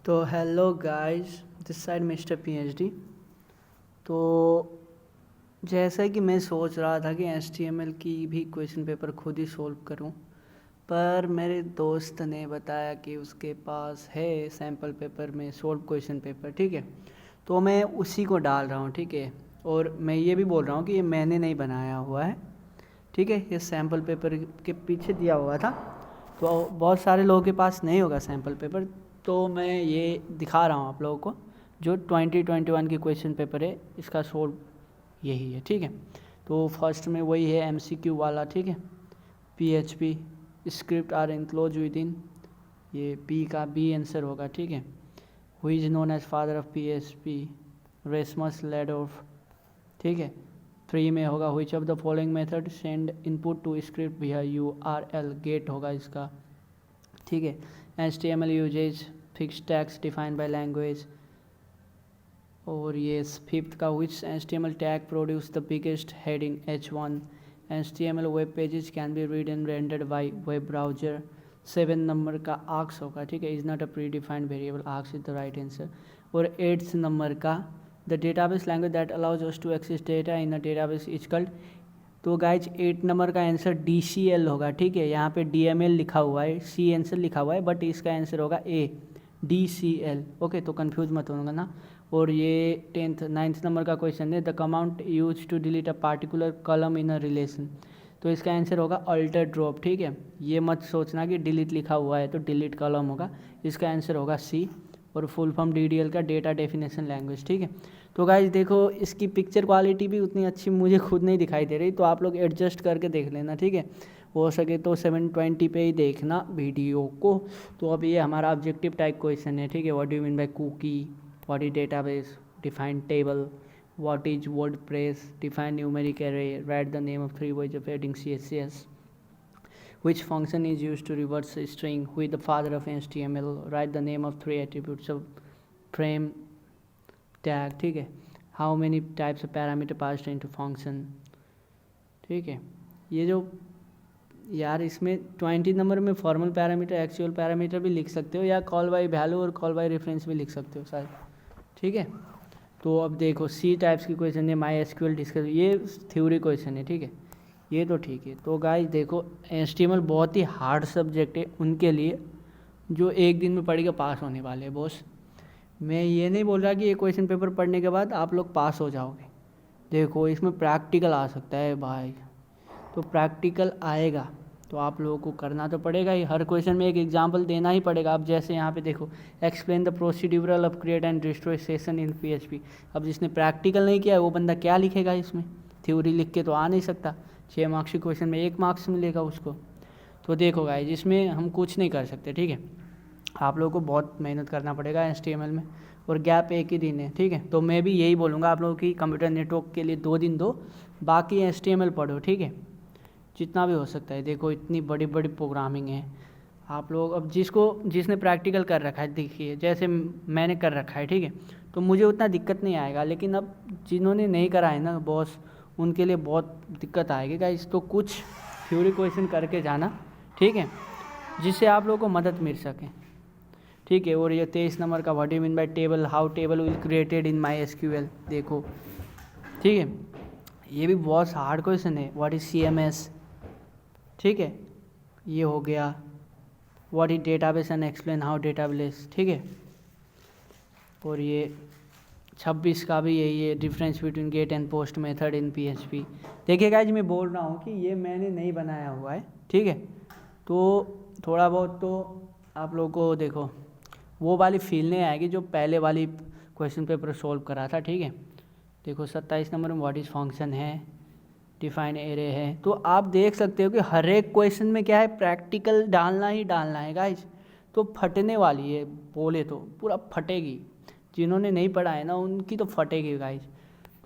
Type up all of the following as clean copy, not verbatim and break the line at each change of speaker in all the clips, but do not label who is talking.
तो hello guys, this side mister PhD. तो जैसा कि मैं सोच रहा था कि एचटीएमएल की भी क्वेश्चन पेपर खुद ही सॉल्व करूं, पर मेरे दोस्त ने बताया कि उसके पास है सैम्पल पेपर में सॉल्व क्वेश्चन पेपर। ठीक है, तो मैं उसी को डाल रहा हूं। ठीक है, और मैं ये भी बोल रहा हूं कि ये मैंने नहीं बनाया हुआ है। ठीक है, ये सैम्पल पेपर के पीछे दिया हुआ था, तो बहुत सारे लोगों के पास नहीं होगा सैम्पल पेपर, तो मैं ये दिखा रहा हूँ आप लोगों को। जो 2021 की क्वेश्चन पेपर है इसका सोल्व यही है। ठीक है, तो फर्स्ट में वही है एमसीक्यू वाला। ठीक है, PHP script are enclose within, ये पी का बी आंसर होगा। ठीक है, who is known as father of PHP, Rasmus Lerdorf. ठीक है, 3 में होगा which of the following method send input to script via URL, get होगा इसका। ठीक है, HTML uses fix tags defined by language. और ये फिफ्थ का which HTML tag produce the biggest heading H1, HTML web pages can be read and rendered by web browser. 7 number का आर्क्स होगा। ठीक है, is not a predefined variable, आर्क्स is the right answer. और 8th number का the database language that allows us to access data in a database is called. तो guys 8 number का आंसर DCL होगा। ठीक है, यहाँ पे DML लिखा हुआ है, C आंसर लिखा हुआ है, बट इसका आंसर होगा A, DCL। ओके, तो कंफ्यूज मत होगा ना। और ये 9th नंबर का क्वेश्चन है the command use to delete a particular column in a relation, तो इसका आंसर होगा अल्टर ड्रॉप। ठीक है, ये मत सोचना कि डिलीट लिखा हुआ है तो डिलीट कॉलम होगा, इसका आंसर होगा C। और फुल फॉर्म DDL का डेटा डेफिनेशन लैंग्वेज। ठीक है, तो गाइज देखो इसकी पिक्चर क्वालिटी भी उतनी अच्छी मुझे खुद नहीं दिखाई दे रही, तो आप लोग एडजस्ट करके देख लेना। ठीक है, हो सके तो 720 पे ही देखना वीडियो को। तो अब ये हमारा ऑब्जेक्टिव टाइप क्वेश्चन है। ठीक है, what do you mean by cookie, what is database, define table, what is WordPress, define numeric array, write the name of 3 ways of adding CSS, which function is used to reverse a string, who is the father of HTML, write the name of 3 attributes of frame tag। ठीक है, how many types of parameter passed into function. ठीक है, ये जो यार इसमें 20 number में formal parameter, actual parameter भी लिख सकते हो, या कॉल बाय वैल्यू और कॉल बाय रेफरेंस भी लिख सकते हो शायद। ठीक है, तो अब देखो C टाइप्स की क्वेश्चन है, MySQL डिस्कस, ये थ्योरी क्वेश्चन है। ठीक है, ये तो ठीक है। तो गाइस देखो HTML बहुत ही हार्ड सब्जेक्ट है उनके लिए जो एक दिन में पढ़ के पास होने वाले हैं बॉस। मैं ये नहीं बोल रहा कि ये क्वेश्चन पेपर पढ़ने के बाद आप लोग पास हो जाओगे। देखो इसमें प्रैक्टिकल आ सकता है भाई, तो प्रैक्टिकल आएगा तो आप लोगों को करना तो पड़ेगा ही, हर क्वेश्चन में एक एग्जांपल देना ही पड़ेगा। अब जैसे यहाँ पे देखो explain the procedural of create and destroy session in PHP। अब जिसने प्रैक्टिकल नहीं किया है वो बंदा क्या लिखेगा इसमें, थ्योरी लिख के तो आ नहीं सकता। 6 मार्क्स के क्वेश्चन में 1 मार्क्स मिलेगा उसको। तो देखो गाइस इसमें हम कुछ नहीं कर सकते। ठीक है, आप लोगों को बहुत मेहनत करना पड़ेगा HTML में, और गैप एक ही दिन है। ठीक है, तो मैं भी यही बोलूँगा आप लोगों की कंप्यूटर नेटवर्क के लिए 2 दिन दो, बाकी HTML पढ़ो। ठीक है, जितना भी हो सकता है। देखो इतनी बड़ी बड़ी प्रोग्रामिंग है, आप लोग अब जिसने प्रैक्टिकल कर रखा है, देखिए जैसे मैंने कर रखा है। ठीक है, तो मुझे उतना दिक्कत नहीं आएगा, लेकिन अब जिन्होंने नहीं करा है ना बॉस, उनके लिए बहुत दिक्कत आएगी गाइस। तो कुछ थ्योरी क्वेश्चन करके जाना। ठीक है, जिससे आप लोगों को मदद मिल सके। ठीक है, और ये 23 नंबर का what do you mean by table, how table will created in MySQL। देखो ठीक है, ये भी बहुत हार्ड क्वेश्चन है। What is CMS। ठीक है, ये हो गया what is database and explain how database. ठीक है, और ये 26 का भी यही है, difference between get and post method in PHP। देखिए गाइज मैं बोल रहा हूँ कि ये मैंने नहीं बनाया हुआ है। ठीक है, तो थोड़ा बहुत तो आप लोगों को देखो वो वाली फील नहीं आएगी जो पहले वाली क्वेश्चन पेपर सॉल्व करा था। ठीक है, देखो 27 नंबर में व्हाट इज फंक्शन है, डिफाइन एरे है। तो आप देख सकते हो कि हर एक क्वेश्चन में क्या है, प्रैक्टिकल डालना ही डालना है गाइज। तो फटने वाली है, बोले तो पूरा फटेगी। जिन्होंने नहीं पढ़ा है ना उनकी तो फटेगी गाइज,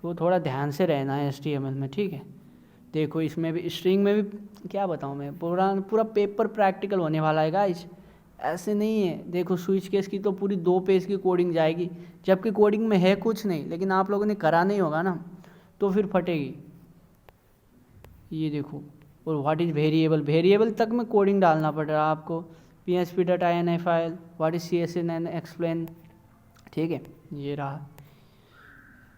तो थोड़ा ध्यान से रहना है HTML में। ठीक है, देखो इसमें भी स्ट्रिंग में भी क्या बताऊँ मैं, पूरा पेपर प्रैक्टिकल होने वाला है गाइज, ऐसे नहीं है। देखो स्विच केस की तो पूरी 2 पेज की कोडिंग जाएगी, जबकि कोडिंग में है कुछ नहीं, लेकिन आप लोगों ने करा नहीं होगा ना, तो फिर फटेगी। ये देखो, और व्हाट इज वेरिएबल, वेरिएबल तक में कोडिंग डालना पड़ रहा है आपको। php.ini file, what is CSN explain, ठीक है, ये रहा।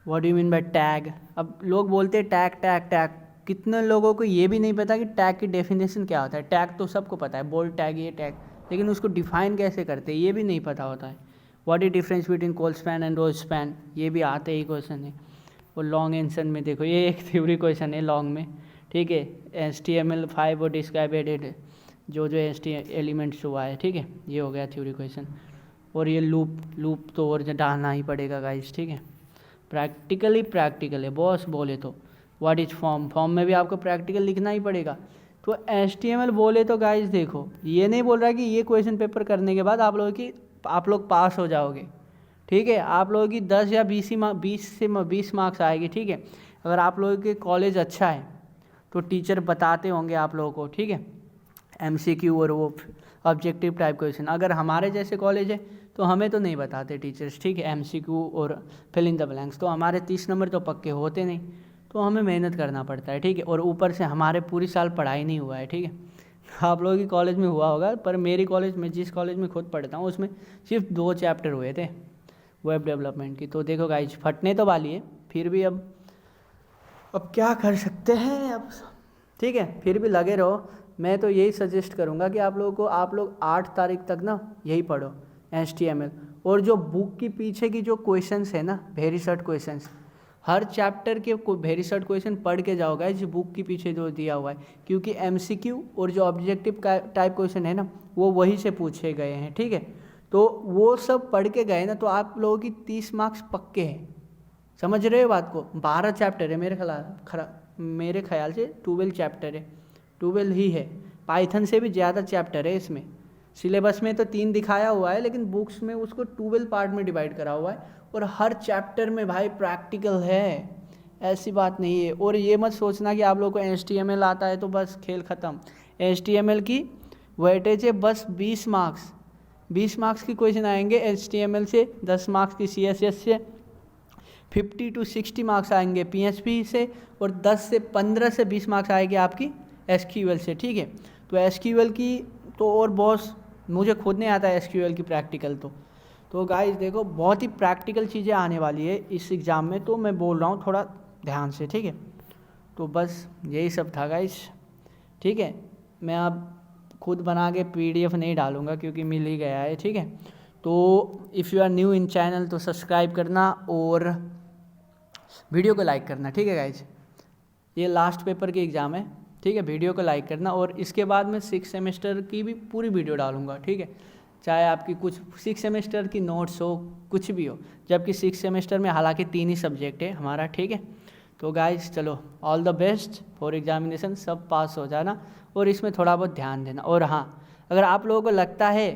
What do you mean bye tag. अब लोग बोलते हैं टैग टैग टैग, कितने लोगों को ये भी नहीं पता कि टैग की डेफिनेशन क्या होता है। टैग तो सबको पता है, बोल्ड टैग, ये टैग, लेकिन उसको डिफाइन कैसे करते हैं ये भी नहीं पता होता है। What is difference between colspan and rowspan, ये भी आते ही क्वेश्चन है। और लॉन्ग आंसर में देखो, ये एक थ्योरी क्वेश्चन है लॉन्ग में, ठीक है। HTML5 और डिस्क्राइब एडिट, जो HTML एलिमेंट्स हुआ है, ठीक है, ये हो गया थ्योरी क्वेश्चन। और ये लूप तो और डालना ही पड़ेगा गाइस, ठीक है। प्रैक्टिकल है बॉस बोले तो। व्हाट इज फॉर्म में भी आपको प्रैक्टिकल लिखना ही पड़ेगा। तो HTML बोले तो गाइस देखो, ये नहीं बोल रहा कि ये क्वेश्चन पेपर करने के बाद आप लोग पास हो जाओगे, ठीक है। आप लोगों की 10 या 20 मार्क्स आएगी, ठीक है। अगर आप लोगों के कॉलेज अच्छा है तो टीचर बताते होंगे आप लोगों को, ठीक है, MCQ और वो ऑब्जेक्टिव टाइप क्वेश्चन। अगर हमारे जैसे कॉलेज है तो हमें तो नहीं बताते टीचर्स, ठीक है, MCQ और फिल इन द ब्लैंक्स। तो हमारे 30 नंबर तो पक्के होते नहीं, तो हमें मेहनत करना पड़ता है, ठीक है। और ऊपर से हमारे पूरी साल पढ़ाई नहीं हुआ है, ठीक है। आप लोगों की कॉलेज में हुआ होगा, पर मेरी कॉलेज में, जिस कॉलेज में खुद पढ़ता हूँ, उसमें सिर्फ 2 चैप्टर हुए थे वेब डेवलपमेंट की। तो देखो गाइज, फटने तो वाली है, फिर भी अब क्या कर सकते हैं अब, ठीक है। फिर भी लगे रहो। मैं तो यही सजेस्ट करूँगा कि आप लोग 8 तारीख तक ना यही पढ़ो HTML। और जो बुक की पीछे की जो क्वेश्चंस है ना, वेरी शॉर्ट क्वेश्चंस, हर चैप्टर के वेरी शॉर्ट क्वेश्चन पढ़ के जाओ गाइस, बुक की पीछे जो दिया हुआ है। क्योंकि MCQ और जो ऑब्जेक्टिव टाइप क्वेश्चन है ना, वो वही से पूछे गए हैं, ठीक है। तो वो सब पढ़ के गए ना, तो आप लोगों की 30 मार्क्स पक्के हैं। समझ रहे हो बात को। 12 चैप्टर है मेरे ख्याल से 12 चैप्टर है, 12 ही है। पाइथन से भी ज़्यादा चैप्टर है इसमें। सिलेबस में तो 3 दिखाया हुआ है, लेकिन बुक्स में उसको 12 पार्ट में डिवाइड करा हुआ है। और हर चैप्टर में भाई प्रैक्टिकल है, ऐसी बात नहीं है। और ये मत सोचना कि आप लोगों को HTML आता है तो बस खेल ख़त्म। HTML की वेटेज है बस 20 मार्क्स। 20 मार्क्स की क्वेश्चन आएंगे HTML से, 10 मार्क्स की CSS से, 50 to 60 मार्क्स आएंगे PHP से, और 10 से 15 से 20 मार्क्स आएगी आपकी SQL से, ठीक है। तो SQL की तो और बहुत, मुझे खुद नहीं आता है SQL की प्रैक्टिकल। तो गाइस देखो, बहुत ही प्रैक्टिकल चीज़ें आने वाली है इस एग्ज़ाम में, तो मैं बोल रहा हूँ थोड़ा ध्यान से, ठीक है। तो बस यही सब था गाइस, ठीक है। मैं अब खुद बना के PDF नहीं डालूँगा क्योंकि मिल ही गया है, ठीक है। तो if you are new in channel तो सब्सक्राइब करना और वीडियो को लाइक करना, ठीक है गाइज। ये लास्ट पेपर की एग्ज़ाम है, ठीक है। वीडियो को लाइक करना, और इसके बाद मैं 6 सेमेस्टर की भी पूरी वीडियो डालूंगा, ठीक है। चाहे आपकी कुछ 6 सेमेस्टर की नोट्स हो, कुछ भी हो, जबकि 6 सेमेस्टर में हालांकि 3 ही सब्जेक्ट है हमारा, ठीक है। तो गाइज चलो, all the best for examination, सब पास हो जाना, और इसमें थोड़ा बहुत ध्यान देना। और हाँ, अगर आप लोगों को लगता है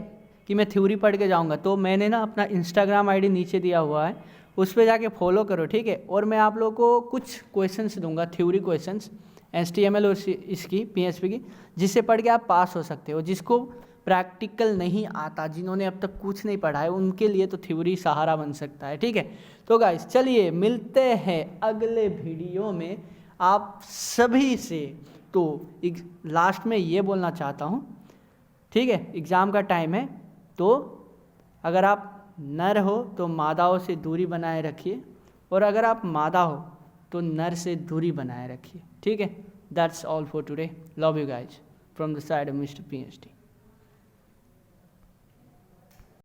कि मैं थ्योरी पढ़ के जाऊँगा, तो मैंने ना अपना Instagram ID नीचे दिया हुआ है, उस पर जाके फॉलो करो, ठीक है। और मैं आप लोगों को कुछ क्वेश्चंस दूंगा, थ्योरी क्वेश्चंस HTML और इसकी PHP की, जिससे पढ़ के आप पास हो सकते हो। जिसको प्रैक्टिकल नहीं आता, जिन्होंने अब तक कुछ नहीं पढ़ा है, उनके लिए तो थ्योरी सहारा बन सकता है, ठीक है। तो गाइस चलिए मिलते हैं अगले वीडियो में आप सभी से। तो लास्ट में ये बोलना चाहता हूँ, ठीक है, एग्ज़ाम का टाइम है, तो अगर आप नर हो तो मादाओं से दूरी बनाए रखिए, और अगर आप मादा हो तो नर से दूरी बनाए रखिए, ठीक है। That's all for today. Love you guys from the side of mister PhD।